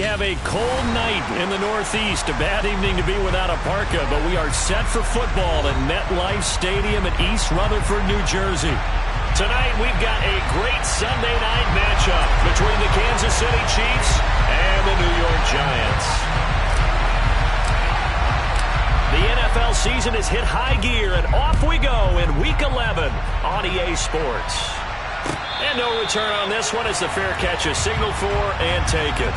have a cold night in the Northeast. A bad evening to be without a parka, but we are set for football at MetLife Stadium in East Rutherford, New Jersey. Tonight, we've got a great Sunday night matchup between the Kansas City Chiefs and the New York Giants. The NFL season has hit high gear, and off we go in Week 11 on EA Sports. And no return on this one as the fair catch is signaled for and taken.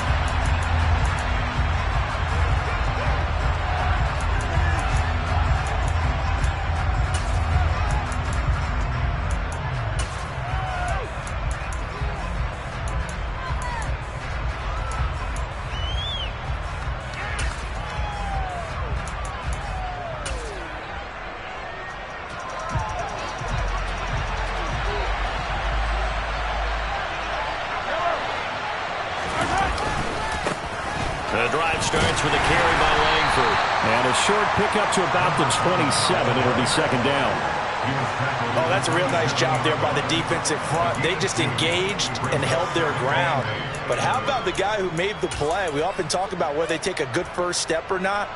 The drive starts with a carry by Langford. And a short pickup to about the 27. It'll be second down. Oh, that's a real nice job there by the defensive front. They just engaged and held their ground. But how about the guy who made the play? We often talk about whether they take a good first step or not.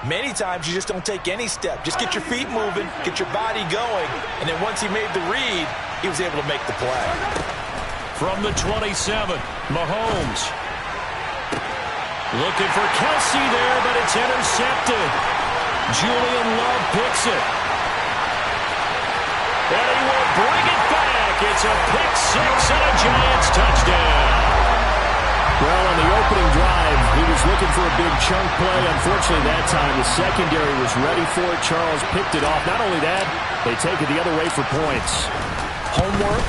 Many times you just don't take any step. Just get your feet moving, get your body going, and then once he made the read, he was able to make the play. From the 27, Mahomes. Looking for Kelsey there, but it's intercepted. Julian Love picks it. And he will bring it back. It's a pick six and a Giants touchdown. Well, on the opening drive, he was looking for a big chunk play. Unfortunately, that time, the secondary was ready for it. Charles picked it off. Not only that, they take it the other way for points. Homework,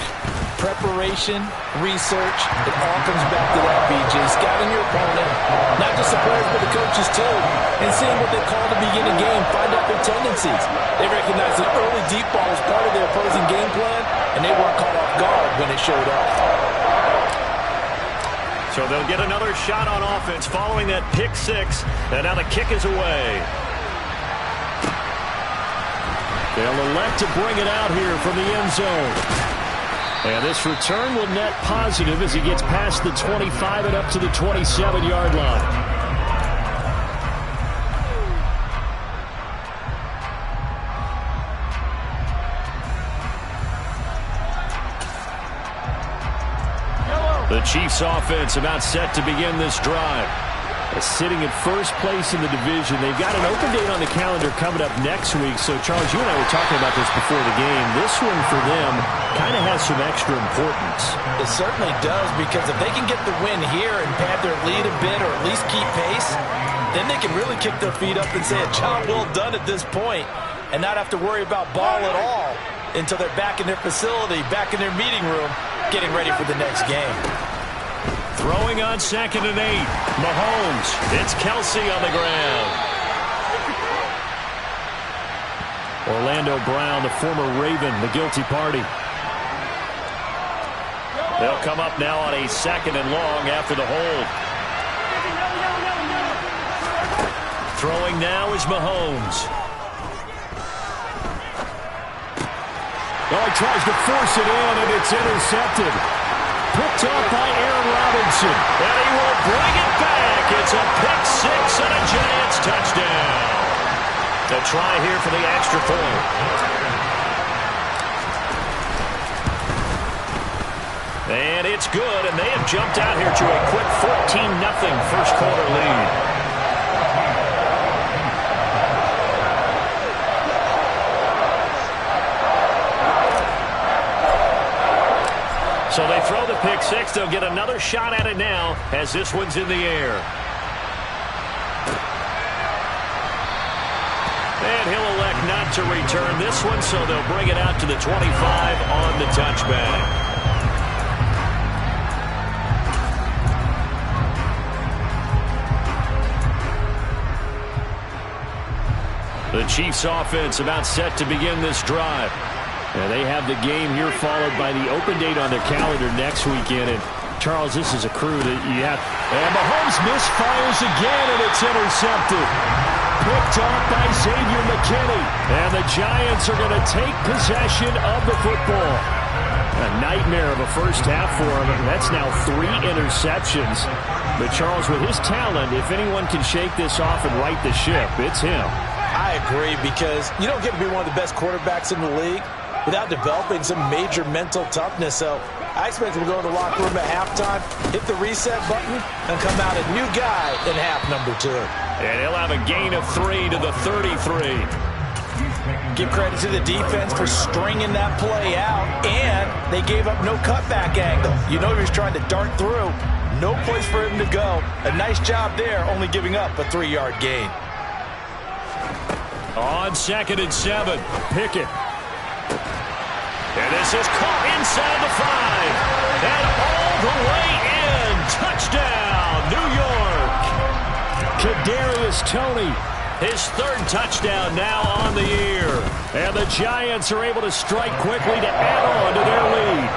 preparation, research, it all comes back to that, BJ. Scouting your opponent, not just the players, but the coaches too, and seeing what they call to begin a game, find out their tendencies. They recognize that early deep ball is part of their opposing game plan, and they weren't caught off guard when it showed up. So they'll get another shot on offense following that pick six, and now the kick is away. They'll elect to bring it out here from the end zone. And this return will net positive as he gets past the 25 and up to the 27-yard line. The Chiefs offense about set to begin this drive. Sitting at first place in the division. They've got an open date on the calendar coming up next week. So, Charles, you and I were talking about this before the game. This one for them kind of has some extra importance. It certainly does, because if they can get the win here and pad their lead a bit or at least keep pace, then they can really kick their feet up and say a job well done at this point and not have to worry about ball at all until they're back in their facility, back in their meeting room, getting ready for the next game. Throwing on 2nd and 8. Mahomes. It's Kelsey on the ground. Orlando Brown, the former Raven, the guilty party. They'll come up now on a 2nd and long after the hold. Throwing now is Mahomes. Oh, he tries to force it in, and it's intercepted. Picked up by Aaron Robinson. And he will bring it back. It's a pick six and a Giants touchdown. The try here for the extra point. And it's good, and they have jumped out here to a quick 14-0 first quarter lead. So they throw the pick six. They'll get another shot at it now as this one's in the air. And he'll elect not to return this one, so they'll bring it out to the 25 on the touchback. The Chiefs offense about set to begin this drive. And they have the game here followed by the open date on their calendar next weekend. And, Charles, this is a crew that you have. And Mahomes misfires again, and it's intercepted. Picked off by Xavier McKinney. And the Giants are going to take possession of the football. And nightmare of a first half for him. That's now 3 interceptions. But Charles, with his talent, if anyone can shake this off and right the ship, it's him. I agree, because you don't get to be one of the best quarterbacks in the league without developing some major mental toughness. So I expect him to go in the locker room at halftime, hit the reset button, and come out a new guy in half number 2. And he'll have a gain of 3 to the 33. Give credit to the defense for stringing that play out, and they gave up no cutback angle. You know he was trying to dart through. No place for him to go. A nice job there, only giving up a 3-yard gain. On 2nd and 7, Pickett. And this is caught inside the 5. And all the way in. Touchdown, New York. Kadarius Toney. His 3rd touchdown now on the year. And the Giants are able to strike quickly to add on to their lead.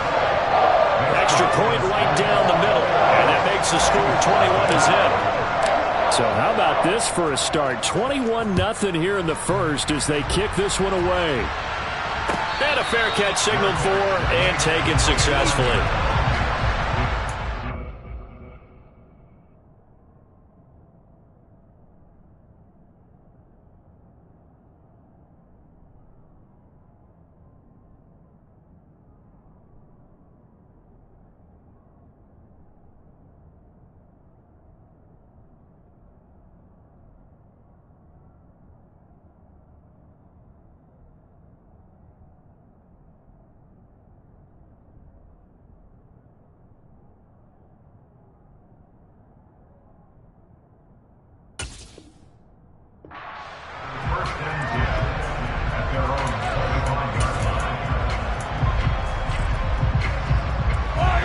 Extra point right down the middle. And that makes the score 21-0. So how about this for a start? 21-0 here in the first as they kick this one away. And a fair catch signaled for and taken successfully.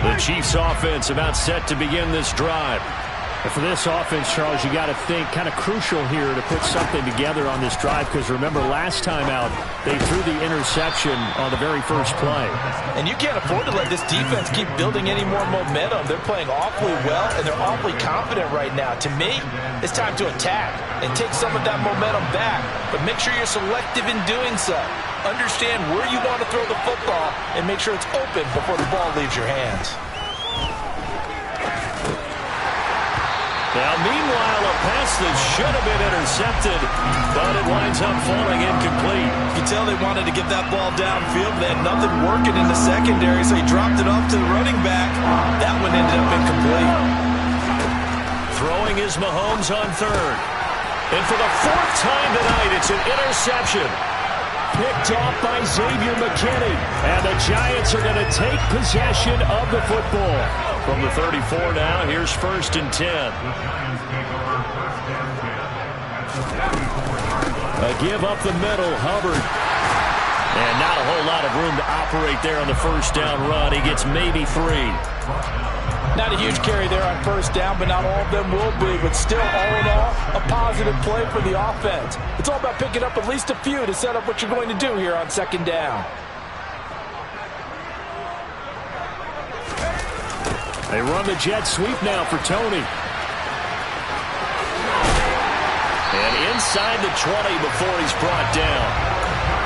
The Chiefs offense about set to begin this drive. And for this offense, Charles, you got to think kind of crucial here to put something together on this drive, because remember last time out they threw the interception on the very first play. And you can't afford to let this defense keep building any more momentum. They're playing awfully well, and they're awfully confident right now. To me, it's time to attack and take some of that momentum back, but make sure you're selective in doing so. Understand where you want to throw the football and make sure it's open before the ball leaves your hands. Now, meanwhile, a pass that should have been intercepted, but it winds up falling incomplete. You can tell they wanted to get that ball downfield, but they had nothing working in the secondary, so he dropped it off to the running back. That one ended up incomplete. Throwing is Mahomes on 3rd. And for the 4th time tonight, it's an interception. Picked off by Xavier McKinney. And the Giants are going to take possession of the football. From the 34 now, here's 1st and 10. A give up the middle, Hubbard. And not a whole lot of room to operate there on the first down run. He gets maybe 3. Not a huge carry there on first down, but not all of them will be. But still, all in all, a positive play for the offense. It's all about picking up at least a few to set up what you're going to do here on 2nd down. They run the jet sweep now for Toney. And inside the 20 before he's brought down.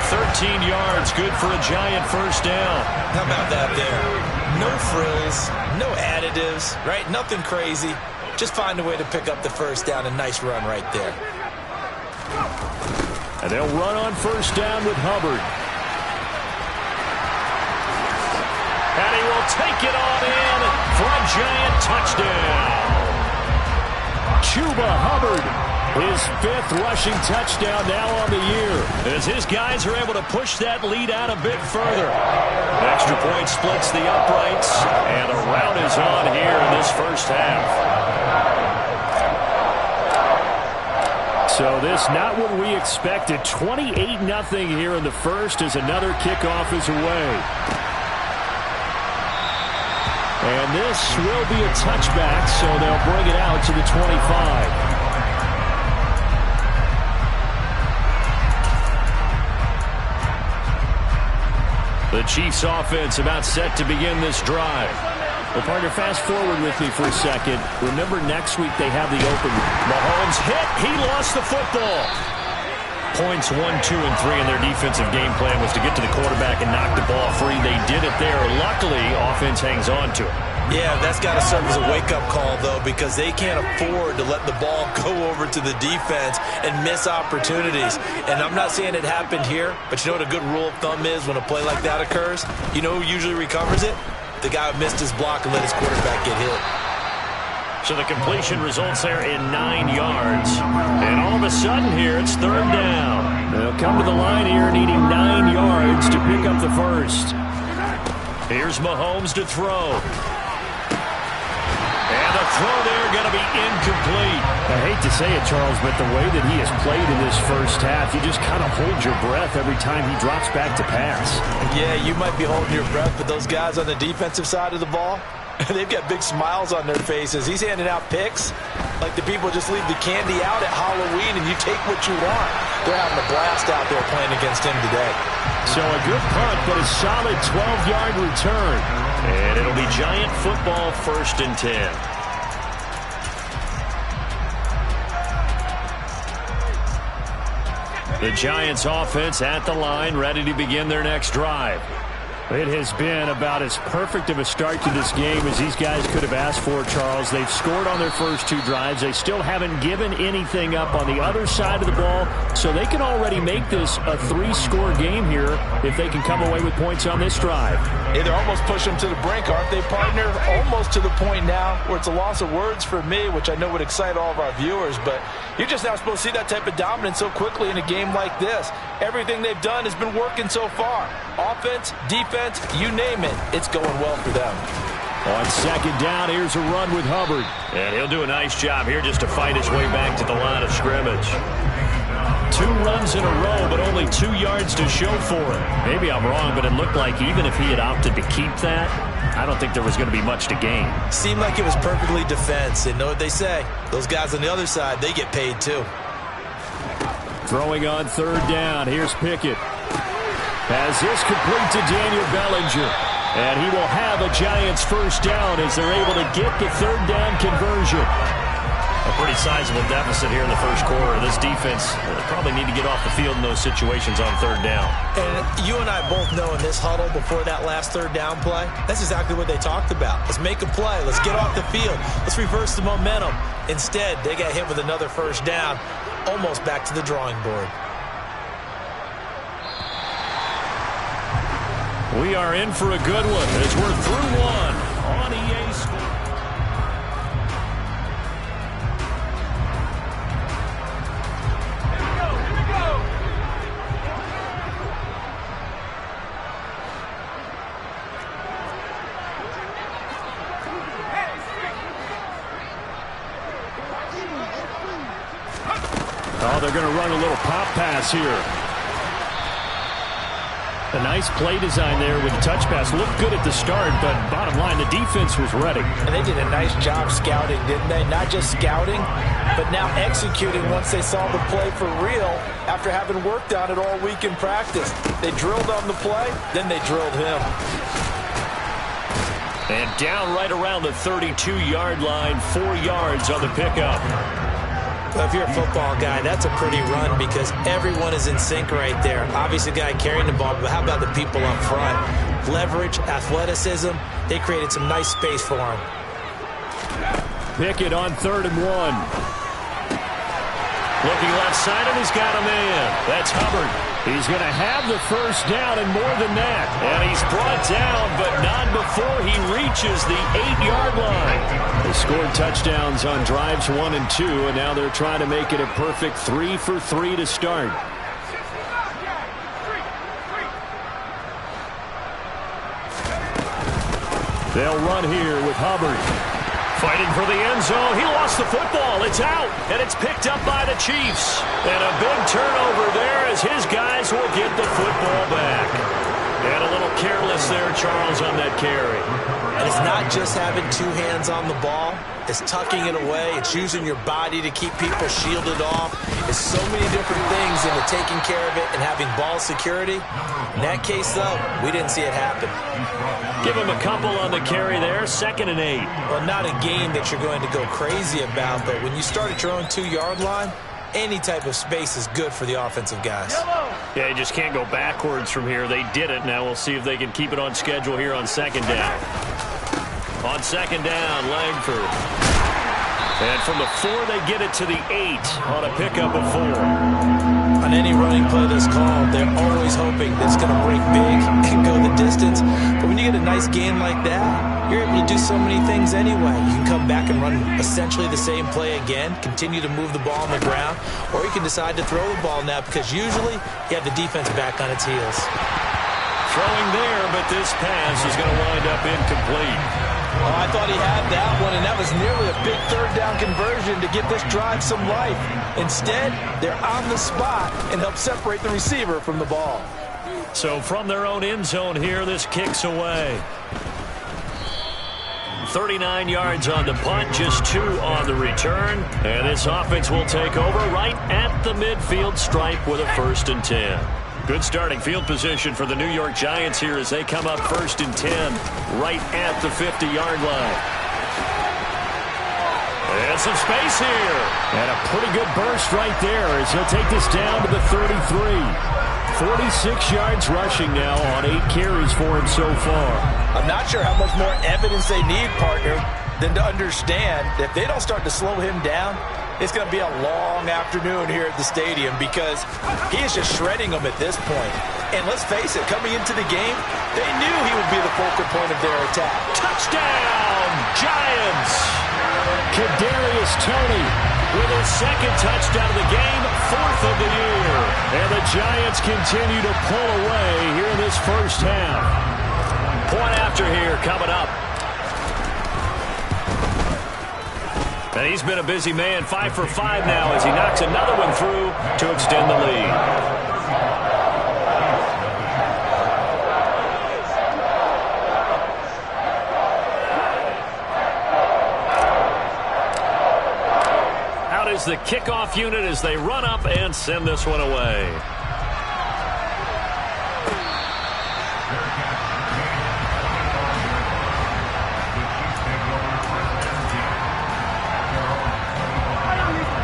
13 yards, good for a Giant first down. How about that there? No frills, no additives, right? Nothing crazy. Just find a way to pick up the first down. A nice run right there. And they'll run on first down with Hubbard. And he will take it on in for a Giant touchdown. Chuba Hubbard, his 5th rushing touchdown now on the year, as his guys are able to push that lead out a bit further. Extra point splits the uprights, and a rout is on here in this first half. So this not what we expected. 28-0 here in the first as another kickoff is away. And this will be a touchback, so they'll bring it out to the 25. The Chiefs offense about set to begin this drive. Well, partner, fast forward with me for a second. Remember, next week they have the open. Mahomes hit. He lost the football. points 1, 2, and 3 in their defensive game plan was to get to the quarterback and knock the ball free. They did it there. Luckily, offense hangs on to it. Yeah, that's got to serve as a wake-up call, though, because they can't afford to let the ball go over to the defense and miss opportunities. And I'm not saying it happened here, but you know what a good rule of thumb is when a play like that occurs? You know who usually recovers it? The guy who missed his block and let his quarterback get hit. So the completion results there in 9 yards. And all of a sudden here, it's 3rd down. They'll come to the line here needing 9 yards to pick up the first. Here's Mahomes to throw. And the throw there going to be incomplete. I hate to say it, Charles, but the way that he has played in this first half, you just kind of hold your breath every time he drops back to pass. Yeah, you might be holding your breath, but those guys on the defensive side of the ball, they've got big smiles on their faces. He's handing out picks like the people just leave the candy out at Halloween and you take what you want. They're having a blast out there playing against him today. So a good punt, but a solid 12-yard return. And it'll be Giant football, 1st and 10. The Giants offense at the line, ready to begin their next drive. It has been about as perfect of a start to this game as these guys could have asked for, Charles. They've scored on their first 2 drives. They still haven't given anything up on the other side of the ball, so they can already make this a 3-score game here if they can come away with points on this drive. Hey, they're almost pushing them to the brink, aren't they, partner? Almost to the point now where it's a loss of words for me, which I know would excite all of our viewers, but you're just not supposed to see that type of dominance so quickly in a game like this. Everything they've done has been working so far. Offense, defense, you name it, it's going well for them. On 2nd down, here's a run with Hubbard. And he'll do a nice job here just to fight his way back to the line of scrimmage. 2 runs in a row, but only 2 yards to show for it. Maybe I'm wrong, but it looked like even if he had opted to keep that, I don't think there was going to be much to gain. Seemed like it was perfectly defense. And know what they say? Those guys on the other side, they get paid too. Throwing on 3rd down, here's Pickett. As this complete to Daniel Bellinger. And he will have a Giants 1st down as they're able to get the 3rd down conversion. A pretty sizable deficit here in the first quarter. This defense probably need to get off the field in those situations on 3rd down. And you and I both know in this huddle before that last 3rd down play, that's exactly what they talked about. Let's make a play. Let's get off the field. Let's reverse the momentum. Instead, they got hit with another 1st down, almost back to the drawing board. We are in for a good one as we're through 1 on EA Sports. Oh, they're going to run a little pop pass here. A nice play design there with the touch pass. Looked good at the start, but bottom line, the defense was ready. And they did a nice job scouting, didn't they? Not just scouting, but now executing once they saw the play for real after having worked on it all week in practice. They drilled on the play, then they drilled him. And down right around the 32-yard line, 4 yards on the pickup. Well, if you're a football guy, that's a pretty run because everyone is in sync right there. Obviously, the guy carrying the ball, but how about the people up front? Leverage, athleticism, they created some nice space for him. Pickett on 3rd and 1. Looking left side, and he's got a man. That's Hubbard. He's going to have the 1st down and more than that. And he's brought down, but not before he reaches the 8-yard line. They scored touchdowns on drives 1 and 2, and now they're trying to make it a perfect 3 for 3 to start. They'll run here with Hubbard. Fighting for the end zone. He lost the football. It's out, and it's picked up by the Chiefs. And a big turnover there as his guys will get the football back. And a little careless there, Charles, on that carry. And it's not just having 2 hands on the ball. It's tucking it away. It's using your body to keep people shielded off. It's so many different things into taking care of it and having ball security. In that case, though, we didn't see it happen. Give him a couple on the carry there, 2nd and 8. Well, not a game that you're going to go crazy about, but when you start at your own 2-yard line, any type of space is good for the offensive guys. Yeah, you just can't go backwards from here. They did it. Now we'll see if they can keep it on schedule here on second down. On second down, Langford. And from the 4, they get it to the 8 on a pickup of 4. On any running play that's called, they're always hoping that it's going to break big and go the distance. But when you get a nice gain like that, you're able to do so many things anyway. You can come back and run essentially the same play again, continue to move the ball on the ground, or you can decide to throw the ball now because usually you have the defense back on its heels. Throwing there, but this pass is going to wind up incomplete. Oh, I thought he had that one, and that was nearly a big third down conversion to give this drive some life. Instead, they're on the spot and help separate the receiver from the ball. So from their own end zone here, this kicks away. 39 yards on the punt, just 2 on the return. And this offense will take over right at the midfield stripe with a 1st and 10. Good starting field position for the New York Giants here as they come up 1st and 10 right at the 50-yard line. And some space here. And a pretty good burst right there as he'll take this down to the 33. 46 yards rushing now on 8 carries for him so far. I'm not sure how much more evidence they need, partner, than to understand that if they don't start to slow him down, it's going to be a long afternoon here at the stadium because he is just shredding them at this point. And let's face it, coming into the game, they knew he would be the focal point of their attack. Touchdown, Giants! Kadarius Toney with his 2nd touchdown of the game, 4th of the year. And the Giants continue to pull away here in this first half. Point after here coming up. And he's been a busy man, 5 for 5 now as he knocks another one through to extend the lead. Out is the kickoff unit as they run up and send this one away.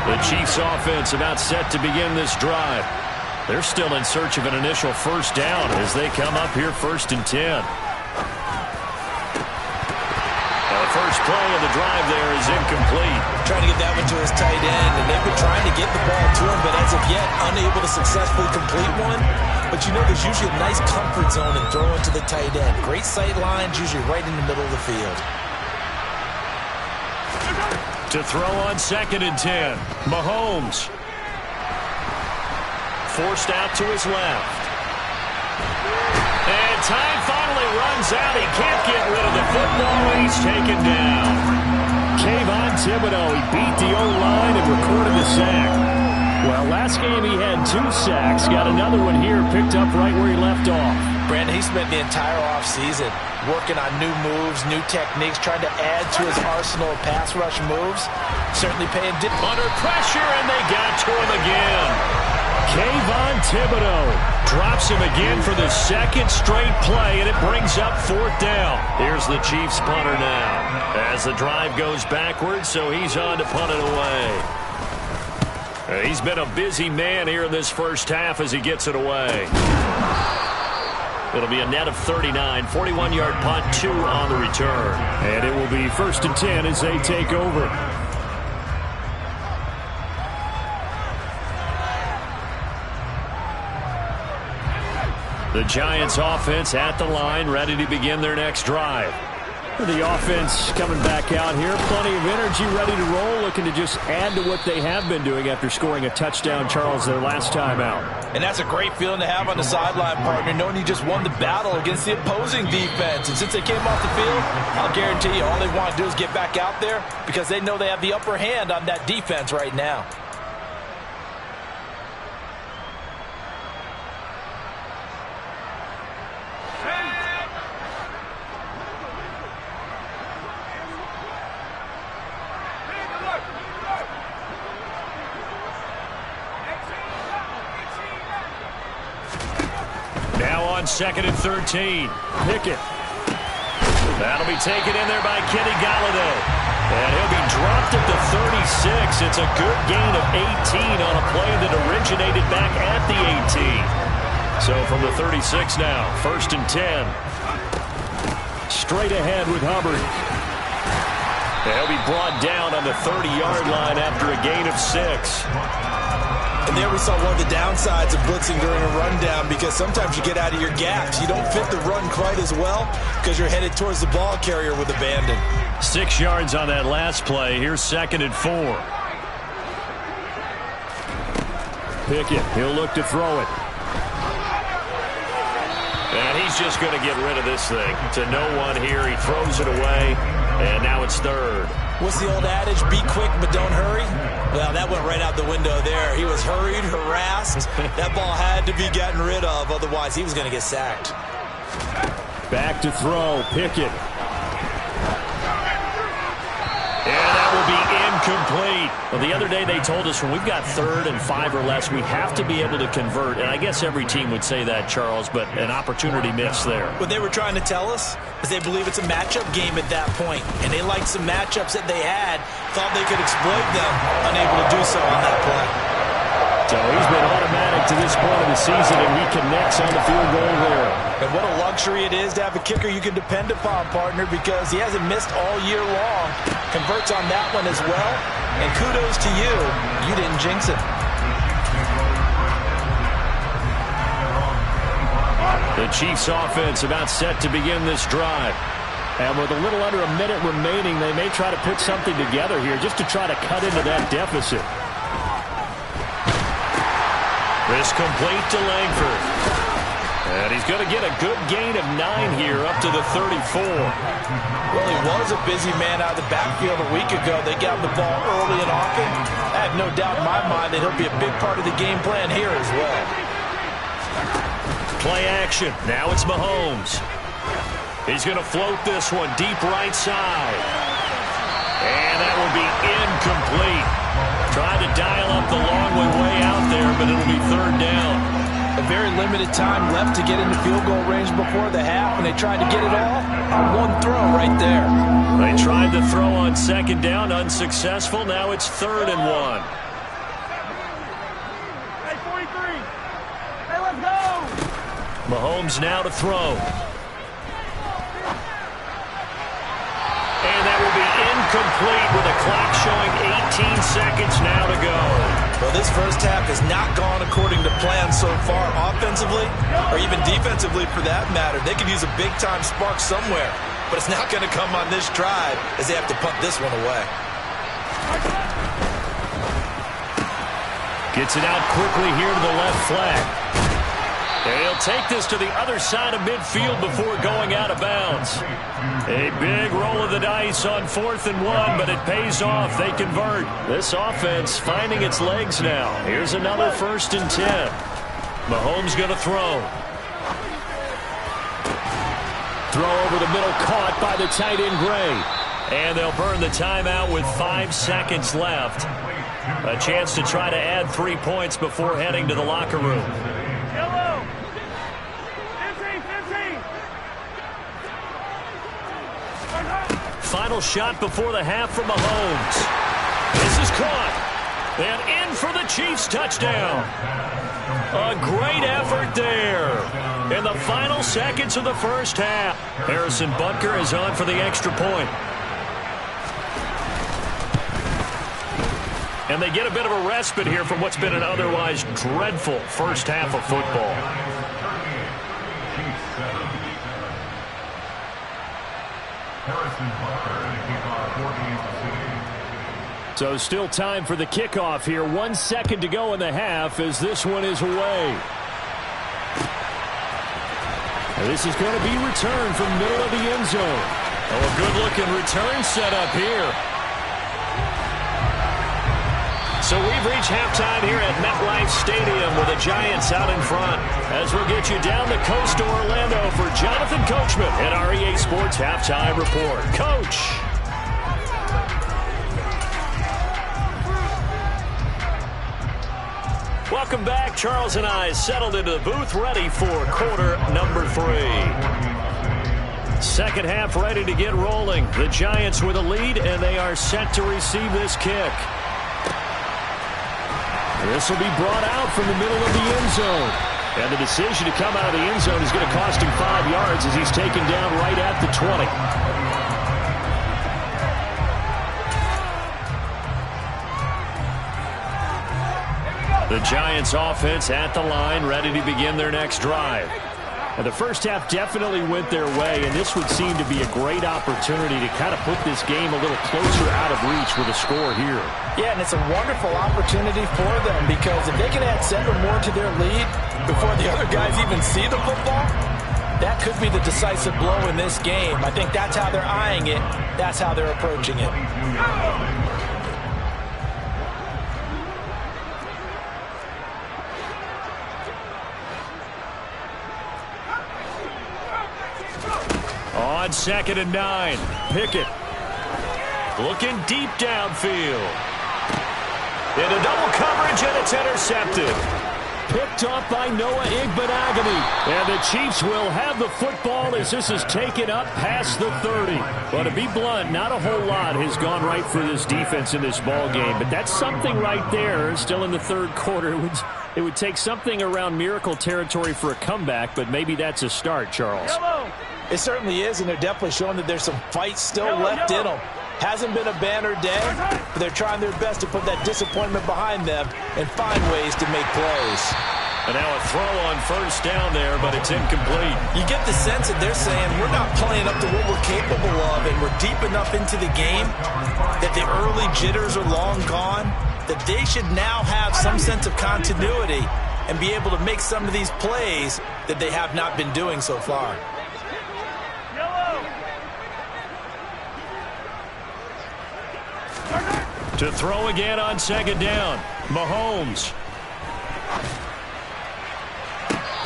The Chiefs offense about set to begin this drive. They're still in search of an initial 1st down as they come up here 1st and 10. The first play of the drive there is incomplete. Trying to get that one to his tight end, and they've been trying to get the ball to him, but as of yet, unable to successfully complete one. But you know there's usually a nice comfort zone in throwing to the tight end. Great sight lines, usually right in the middle of the field. To throw on 2nd and 10. Mahomes. Forced out to his left. And time finally runs out. He can't get rid of the football. He's taken down. Kayvon Thibodeau, he beat the O-line and recorded the sack. Well, last game he had 2 sacks. Got another one here, picked up right where he left off. Brandon, he spent the entire offseason working on new moves, new techniques, trying to add to his arsenal of pass rush moves. Certainly paying under pressure, and they got to him again. Kayvon Thibodeau drops him again for the 2nd straight play, and it brings up 4th down. Here's the Chiefs punter now as the drive goes backwards, so he's on to punt it away. He's been a busy man here in this first half as he gets it away. It'll be a net of 39, 41-yard punt, 2 on the return. And it will be 1st and 10 as they take over. The Giants offense at the line, ready to begin their next drive. The offense coming back out here, plenty of energy, ready to roll, looking to just add to what they have been doing after scoring a touchdown, Charles, their last time out. And that's a great feeling to have on the sideline, partner, knowing you just won the battle against the opposing defense. And since they came off the field, I'll guarantee you all they want to do is get back out there because they know they have the upper hand on that defense right now. Now on 2nd and 13. Pickett. That'll be taken in there by Kenny Golladay. And he'll be dropped at the 36. It's a good gain of 18 on a play that originated back at the 18. So from the 36 now, 1st and 10. Straight ahead with Hubbard. And he'll be brought down on the 30-yard line after a gain of 6. And there we saw one of the downsides of blitzing during a rundown, because sometimes you get out of your gaps. You don't fit the run quite as well because you're headed towards the ball carrier with abandon. 6 yards on that last play. Here's 2nd and 4. Pickett, he'll look to throw it. And he's just going to get rid of this thing. To no one here. He throws it away. And now it's 3rd. What's the old adage? Be quick, but don't hurry. Well, that went right out the window there. He was hurried, harassed. That ball had to be gotten rid of. Otherwise, he was going to get sacked. Back to throw. Pickett. And that will be incomplete. Well, the other day they told us when we've got 3rd and 5 or less, we have to be able to convert. And I guess every team would say that, Charles, but an opportunity missed there. What they were trying to tell us is they believe it's a matchup game at that point. And they liked some matchups that they had, thought they could exploit them, unable to do so on that play. So he's been automatic to this point of the season, and he connects on the field goal there. And what a luxury it is to have a kicker you can depend upon, partner, because he hasn't missed all year long. Converts on that one as well. And kudos to you. You didn't jinx it. The Chiefs offense about set to begin this drive. And with a little under a minute remaining, they may try to put something together here just to try to cut into that deficit. This complete to Langford. And he's going to get a good gain of 9 here up to the 34. Well, he was a busy man out of the backfield a week ago. They got him the ball early and often. I have no doubt in my mind that he'll be a big part of the game plan here as well. Play action. Now it's Mahomes. He's going to float this one deep right side. And that will be incomplete. Tried to dial up the long way out there, but it'll be 3rd down. A very limited time left to get into field goal range before the half, and they tried to get it all on one throw right there. They tried to throw on 2nd down, unsuccessful. Now it's 3rd and 1. Hey, 43. Hey, let's go. Mahomes now to throw. And that will be incomplete with a clock showing 18 seconds now to go. Well, this first half has not gone according to plan so far offensively or even defensively for that matter. They could use a big-time spark somewhere, but it's not going to come on this drive as they have to punt this one away. Gets it out quickly here to the left flank. And he'll take this to the other side of midfield before going out of bounds. A big roll of the dice on 4th and 1, but it pays off. They convert. This offense finding its legs now. Here's another 1st and 10. Mahomes going to throw. Throw over the middle, caught by the tight end Gray. And they'll burn the timeout with 5 seconds left. A chance to try to add 3 points before heading to the locker room. Final shot before the half from Mahomes. This is caught. And in for the Chiefs touchdown. A great effort there. In the final seconds of the first half. Harrison Butker is on for the extra point. And they get a bit of a respite here from what's been an otherwise dreadful first half of football. So still time for the kickoff here. 1 second to go in the half as this one is away. And this is going to be returned from middle of the end zone. Oh, a good-looking return set up here. So we've reached halftime here at MetLife Stadium with the Giants out in front. As we'll get you down the coast to Orlando for Jonathan Coachman at our EA Sports Halftime Report. Coach. Welcome back. Charles and I settled into the booth ready for quarter number 3. Second half ready to get rolling. The Giants with a lead, and they are set to receive this kick. This will be brought out from the middle of the end zone. And the decision to come out of the end zone is going to cost him 5 yards as he's taken down right at the 20. The Giants offense at the line, ready to begin their next drive. And the first half definitely went their way, and this would seem to be a great opportunity to kind of put this game a little closer out of reach with a score here. Yeah, and it's a wonderful opportunity for them because if they can add 7 more to their lead before the other guys even see the football, that could be the decisive blow in this game. I think that's how they're eyeing it. That's how they're approaching it. On 2nd and 9, Pickett looking deep downfield. Into double coverage, and it's intercepted. Picked off by Noah Igbenogany. And the Chiefs will have the football as this is taken up past the 30. But to be blunt, not a whole lot has gone right for this defense in this ball game. But that's something right there. Still in the third quarter. It would take something around miracle territory for a comeback, but maybe that's a start, Charles. It certainly is, and they're definitely showing that there's some fight still left in them. Hasn't been a banner day, but they're trying their best to put that disappointment behind them and find ways to make plays. And now a throw on first down there, but it's incomplete. You get the sense that they're saying we're not playing up to what we're capable of, and we're deep enough into the game that the early jitters are long gone, that they should now have some sense of continuity and be able to make some of these plays that they have not been doing so far. To throw again on 2nd down, Mahomes.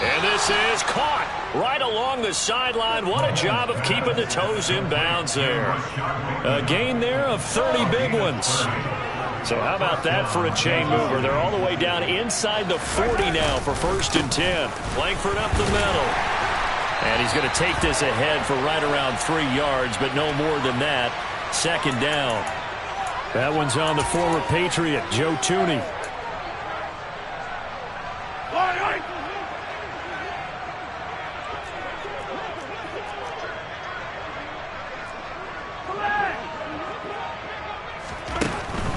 And this is caught right along the sideline. What a job of keeping the toes in bounds there. A gain there of 30 big ones. So how about that for a chain mover? They're all the way down inside the 40 now for 1st and 10. Langford up the middle. And he's going to take this ahead for right around 3 yards, but no more than that. 2nd down. That one's on the former Patriot, Joe Thuney.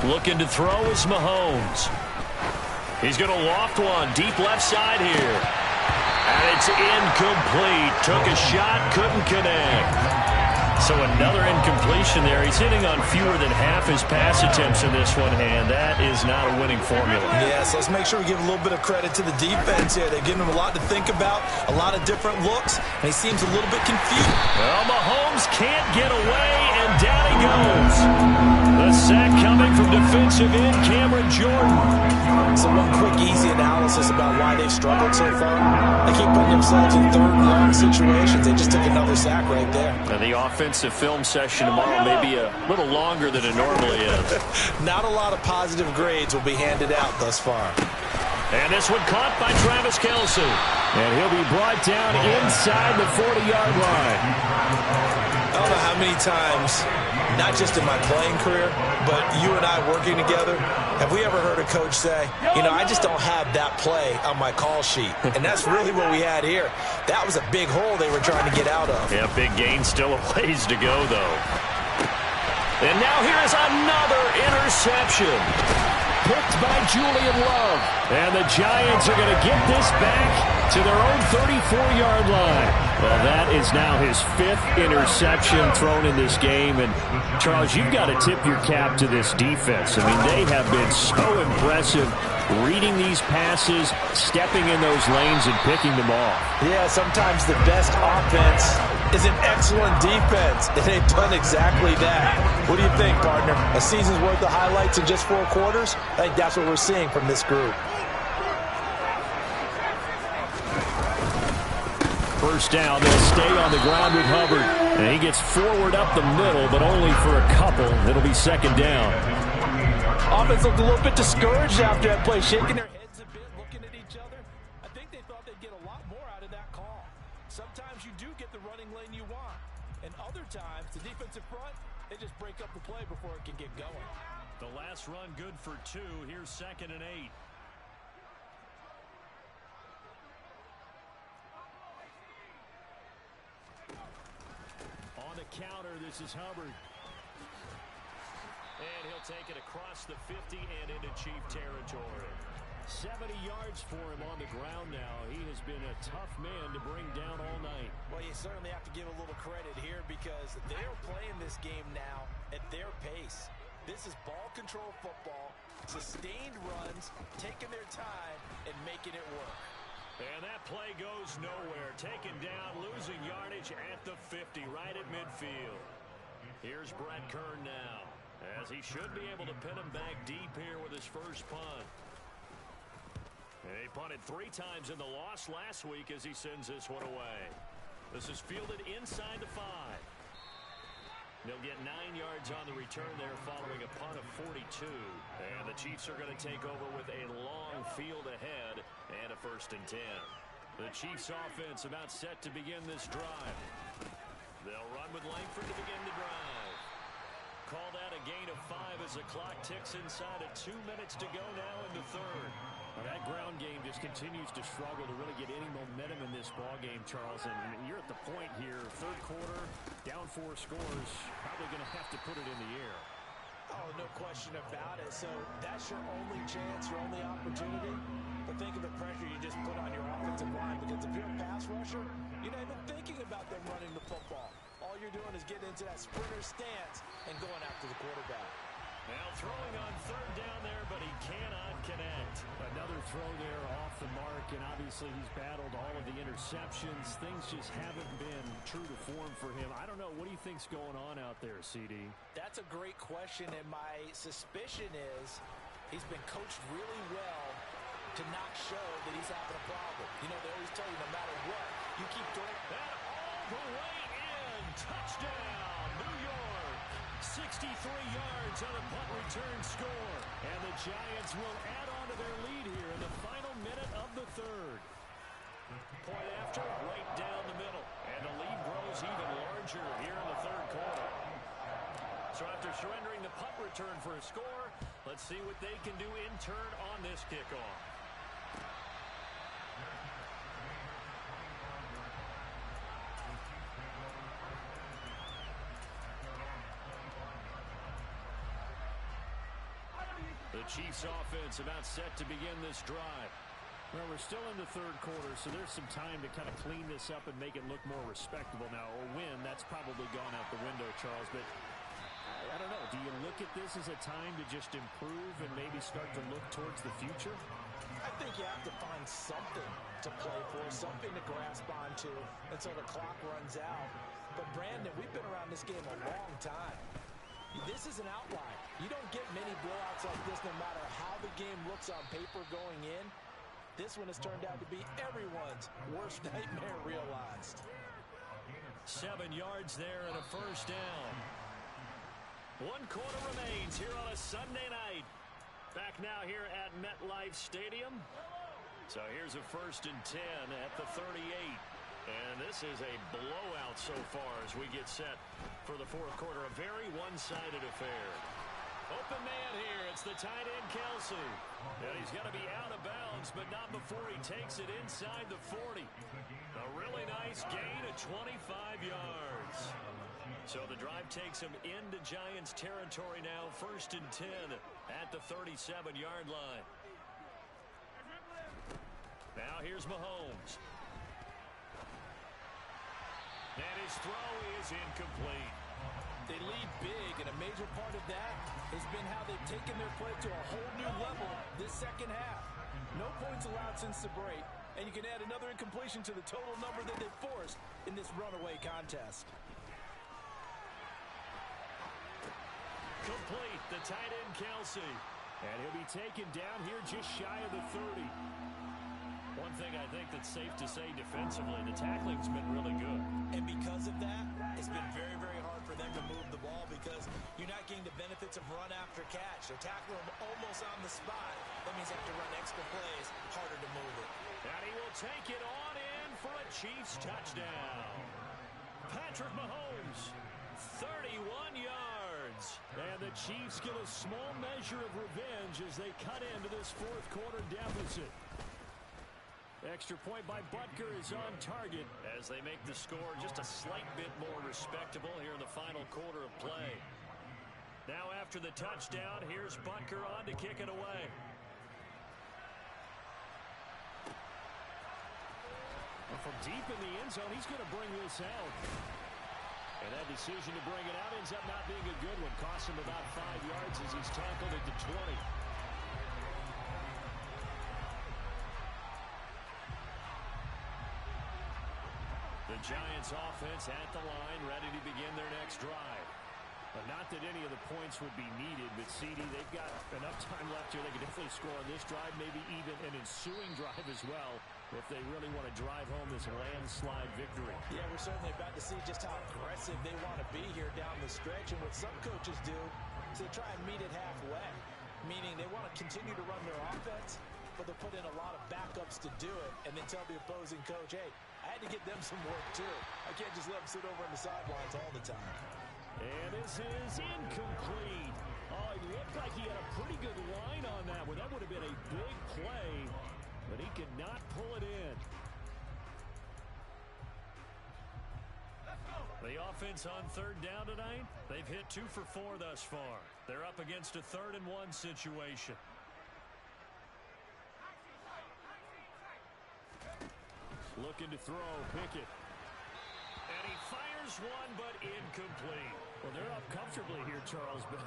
Looking to throw is Mahomes. He's going to loft one deep left side here. And it's incomplete. Took a shot, couldn't connect. So another incompletion there. He's hitting on fewer than half his pass attempts in this one, and that is not a winning formula. Yes, let's make sure we give a little bit of credit to the defense here. They're giving him a lot to think about, a lot of different looks, and he seems a little bit confused. Well, Mahomes can't get away, and down he goes. The sack coming from defensive end Cameron Jordan. So one quick, easy analysis about why they've struggled so far. They keep putting themselves in 3rd and long situations. They just took another sack right there. Now the offensive film session tomorrow may be a little longer than it normally is. Not a lot of positive grades will be handed out thus far. And this one caught by Travis Kelce. And he'll be brought down inside the 40-yard line. I don't know how many times, not just in my playing career, but you and I working together, have we ever heard a coach say, you know, I just don't have that play on my call sheet. And that's really what we had here. That was a big hole they were trying to get out of. Yeah, big gain, still a ways to go, though. And now here is another interception. Picked by Julian Love. And the Giants are going to get this back to their own 34-yard line. Well, that is now his 5th interception thrown in this game. And, Charles, you've got to tip your cap to this defense. I mean, they have been so impressive reading these passes, stepping in those lanes, and picking them off. Yeah, sometimes the best offense is an excellent defense, and they've done exactly that. What do you think, partner? A season's worth of highlights in just 4 quarters? I think that's what we're seeing from this group. First down, they'll stay on the ground with Hubbard. And he gets forward up the middle, but only for a couple. It'll be 2nd down. Offense looked a little bit discouraged after that play, shaking their heads a bit, looking at each other. I think they thought they'd get a lot more out of that call. Sometimes you do get the running lane you want. Other times, the defensive front, they just break up the play before it can get going. The last run good for 2. Here's 2nd and 8. On the counter, this is Hubbard. And he'll take it across the 50 and into Chief territory. 70 yards for him on the ground now. He has been a tough man to bring down all night. Well, you certainly have to give a little credit here because they're playing this game now at their pace. This is ball control football, sustained runs, taking their time and making it work. And that play goes nowhere. Taken down, losing yardage at the 50, right at midfield. Here's Brett Kern now, as he should be able to pin him back deep here with his first punt. And he punted 3 times in the loss last week as he sends this one away. This is fielded inside the 5. They'll get 9 yards on the return there following a punt of 42. And the Chiefs are going to take over with a long field ahead and a 1st and 10. The Chiefs offense about set to begin this drive. They'll run with Langford to begin the drive. Called out a gain of 5 as the clock ticks inside of 2 minutes to go now in the 3rd. Well, that ground game just continues to struggle to really get any momentum in this ball game, Charles. And you're at the point here, 3rd quarter, down 4 scores, probably going to have to put it in the air. Oh, no question about it. So that's your only chance, your only opportunity. But think of the pressure you just put on your offensive line, because if you're a pass rusher, you're not even thinking about them running the football. All you're doing is getting into that sprinter stance and going after the quarterback. Now throwing on 3rd down there, but he cannot connect. Another throw there off the mark, and obviously he's battled all of the interceptions. Things just haven't been true to form for him. I don't know. What do you think's going on out there, CD? That's a great question, and my suspicion is he's been coached really well to not show that he's having a problem. You know, they always tell you no matter what, you keep throwing. And all the way in. Touchdown, New York. 63 yards on a punt return score. And the Giants will add on to their lead here in the final minute of the 3rd. Point after, right down the middle. And the lead grows even larger here in the 3rd quarter. So after surrendering the punt return for a score, let's see what they can do in turn on this kickoff. The Chiefs offense about set to begin this drive. Well, we're still in the 3rd quarter, so there's some time to kind of clean this up and make it look more respectable now. A win, that's probably gone out the window, Charles, but I don't know. Do you look at this as a time to just improve and maybe start to look towards the future? I think you have to find something to play for, something to grasp onto until the clock runs out. But, Brandon, we've been around this game a long time. This is an outlier. You don't get many blowouts like this no matter how the game looks on paper going in. This one has turned out to be everyone's worst nightmare realized. 7 yards there and a 1st down. 1 quarter remains here on a Sunday night. Back now here at MetLife Stadium. So here's a 1st and 10 at the 38. And this is a blowout so far as we get set for the 4th quarter. A very one-sided affair. Open man here. It's the tight end, Kelsey. And he's going to be out of bounds, but not before he takes it inside the 40. A really nice gain of 25 yards. So the drive takes him into Giants territory now. 1st and 10 at the 37-yard line. Now here's Mahomes. And his throw is incomplete. They lead big, and a major part of that has been how they've taken their play to a whole new level this 2nd half. No points allowed since the break, and you can add another incompletion to the total number that they've forced in this runaway contest. Complete, the tight end, Kelsey. And he'll be taken down here just shy of the 30. One thing I think that's safe to say defensively, the tackling's been really good. And because of that, it's been very, very hard for them to move the ball because you're not getting the benefits of run after catch. They're tackling them almost on the spot. That means they have to run extra plays, harder to move it. And he will take it on in for a Chiefs touchdown. Patrick Mahomes. 31 yards. And the Chiefs get a small measure of revenge as they cut into this fourth quarter deficit. Extra point by Butker is on target as they make the score just a slight bit more respectable here in the final quarter of play. Now after the touchdown, here's Butker on to kick it away. Well, from deep in the end zone, he's going to bring this out. And that decision to bring it out ends up not being a good one. Costs him about 5 yards as he's tackled at the 20. The Giants offense at the line, ready to begin their next drive. But not that any of the points would be needed, but CD, they've got enough time left here. They can definitely score on this drive, maybe even an ensuing drive as well, if they really want to drive home this landslide victory. Yeah, we're certainly about to see just how aggressive they want to be here down the stretch. And what some coaches do is they try and meet it halfway, meaning they want to continue to run their offense, but they'll put in a lot of backups to do it and then tell the opposing coach, hey, I had to get them some work too. I can't just let them sit over on the sidelines all the time. And this is incomplete. Oh, it looked like he had a pretty good line on that one. That would have been a big play, but he could not pull it in. The offense on third down tonight, they've hit 2 for 4 thus far. They're up against a 3rd and 1 situation. Looking to throw, Pickett. And he fires one, but incomplete. Well, they're up comfortably here, Charles, but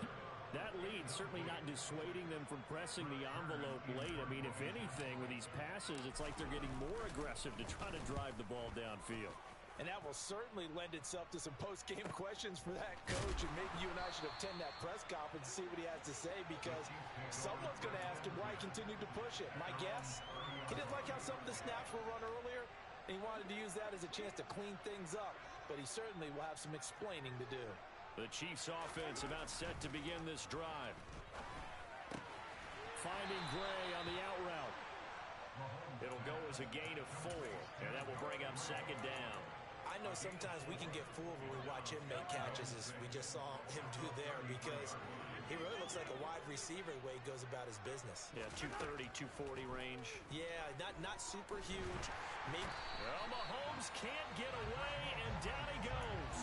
that lead certainly not dissuading them from pressing the envelope late. I mean, if anything, with these passes, it's like they're getting more aggressive to try to drive the ball downfield. And that will certainly lend itself to some post-game questions for that coach, and maybe you and I should attend that press conference and see what he has to say, because someone's going to ask him why he continued to push it. My guess, he didn't like how some of the snaps were run earlier, and he wanted to use that as a chance to clean things up, but he certainly will have some explaining to do. The Chiefs offense about set to begin this drive. Finding Gray on the out route. It'll go as a gain of 4, and that will bring up 2nd down. I know sometimes we can get fooled when we watch him make catches, as we just saw him do there, because he really looks like a wide receiver the way he goes about his business. Yeah, 230, 240 range. Yeah, not super huge. Maybe. Well, Mahomes can't get away, and down he goes.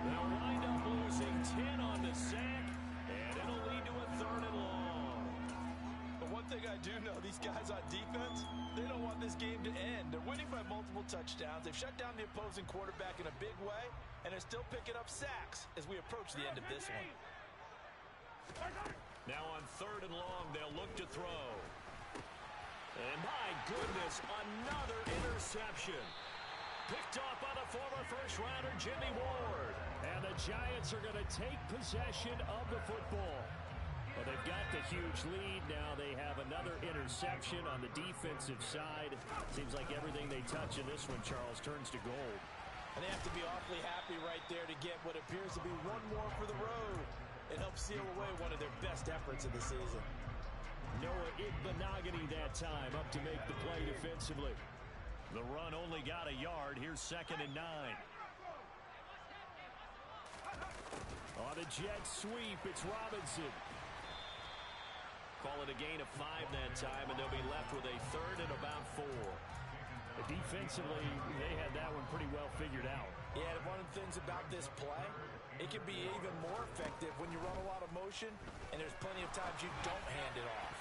They'll wind up losing 10 on the sack, and it'll lead to a 3rd and long. But one thing I do know, these guys on defense, they don't want this game to end. They're winning by multiple touchdowns. They've shut down the opposing quarterback in a big way, and they're still picking up sacks as we approach the end of this one. Now on 3rd and long, they'll look to throw. And my goodness, another interception. Picked off by the former first-rounder Jimmy Ward. And the Giants are going to take possession of the football. Well, they've got the huge lead. Now they have another interception on the defensive side. Seems like everything they touch in this one, Charles, turns to gold. And they have to be awfully happy right there to get what appears to be one more for the road and help seal away one of their best efforts of the season. Noah Igbenogany that time up to make the play defensively. The run only got a yard. Here's 2nd and 9. On the jet sweep, it's Robinson. Call it a gain of 5 that time, and they'll be left with a 3rd and about 4. Defensively, they had that one pretty well figured out. Yeah, one of the things about this play, it can be even more effective when you run a lot of motion, and there's plenty of times you don't hand it off.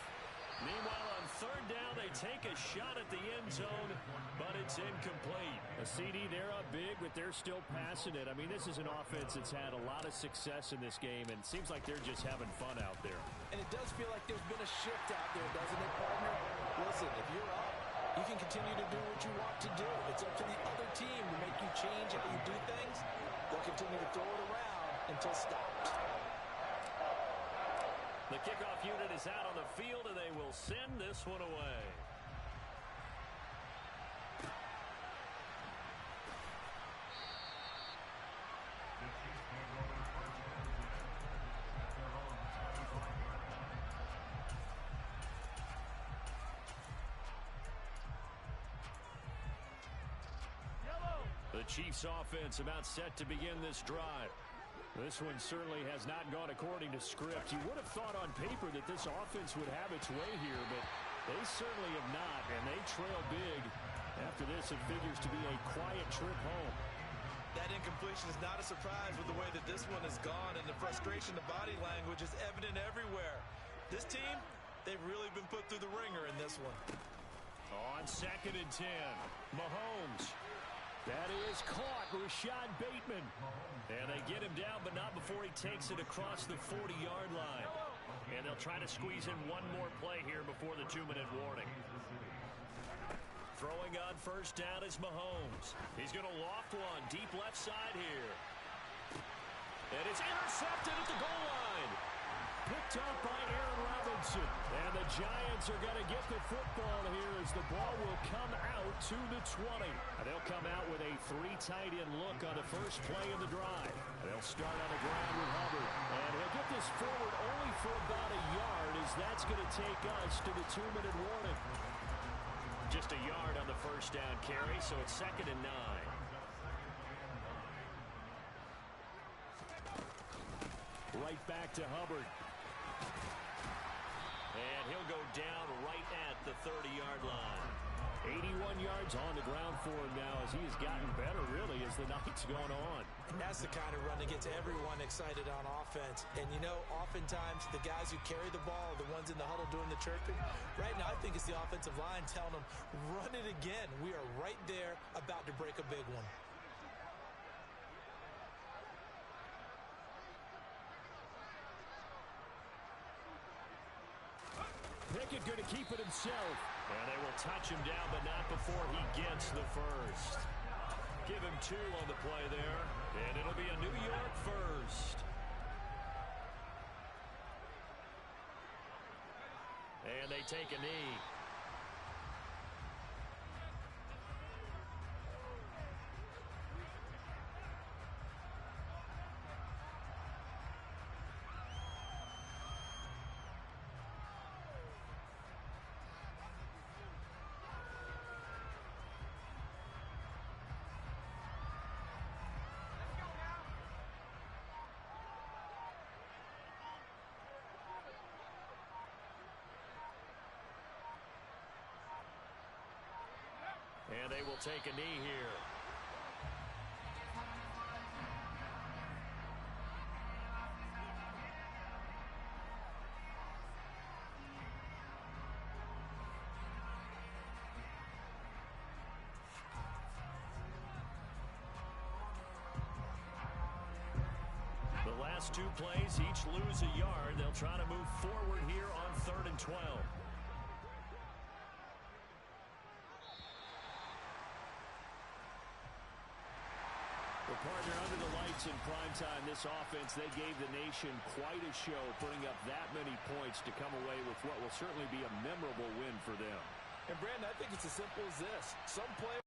Meanwhile, on 3rd down, they take a shot at the end zone, but it's incomplete. A CD, they're up big, but they're still passing it. I mean, this is an offense that's had a lot of success in this game, and it seems like they're just having fun out there. And it does feel like there's been a shift out there, doesn't it, partner? Listen, if you're up, you can continue to do what you want to do. It's up to the other team to make you change how you do things. They'll continue to throw it around until stopped. The kickoff unit is out on the field, and they will send this one away. The The Chiefs offense about set to begin this drive. This one certainly has not gone according to script. You would have thought on paper that this offense would have its way here, but they certainly have not, and they trail big. After this, it figures to be a quiet trip home. That incompletion is not a surprise with the way that this one has gone, and the frustration, the body language is evident everywhere. This team, they've really been put through the ringer in this one. On 2nd and 10, Mahomes. That is caught, Rashad Bateman. And they get him down, but not before he takes it across the 40-yard line. And they'll try to squeeze in one more play here before the 2-minute warning. Throwing on first down is Mahomes. He's going to loft one deep left side here. And it's intercepted at the goal line. Picked up by Aaron Robinson. And the Giants are going to get the football here as the ball will come out to the 20. They'll come out with a 3 tight end look on the first play of the drive. They'll start on the ground with Hubbard. And he'll get this forward only for about a yard, as that's going to take us to the 2-minute warning. Just a yard on the first down carry, so it's 2nd and 9. Right back to Hubbard. And he'll go down right at the 30-yard line. 81 yards on the ground for him now as he has gotten better, really, as the night's going on. And that's the kind of run that gets everyone excited on offense. And, you know, oftentimes the guys who carry the ball are the ones in the huddle doing the chirping. Right now, I think it's the offensive line telling them, run it again. We are right there about to break a big one. Pickett going to keep it himself. And they will touch him down, but not before he gets the first. Give him 2 on the play there. And it'll be a New York first. And they take a knee. And they will take a knee here. The last 2 plays, each lose a yard. They'll try to move forward here on 3rd and 12. The partner under the lights in primetime, this offense, they gave the nation quite a show, putting up that many points to come away with what will certainly be a memorable win for them. And, Brandon, I think it's as simple as this. Some players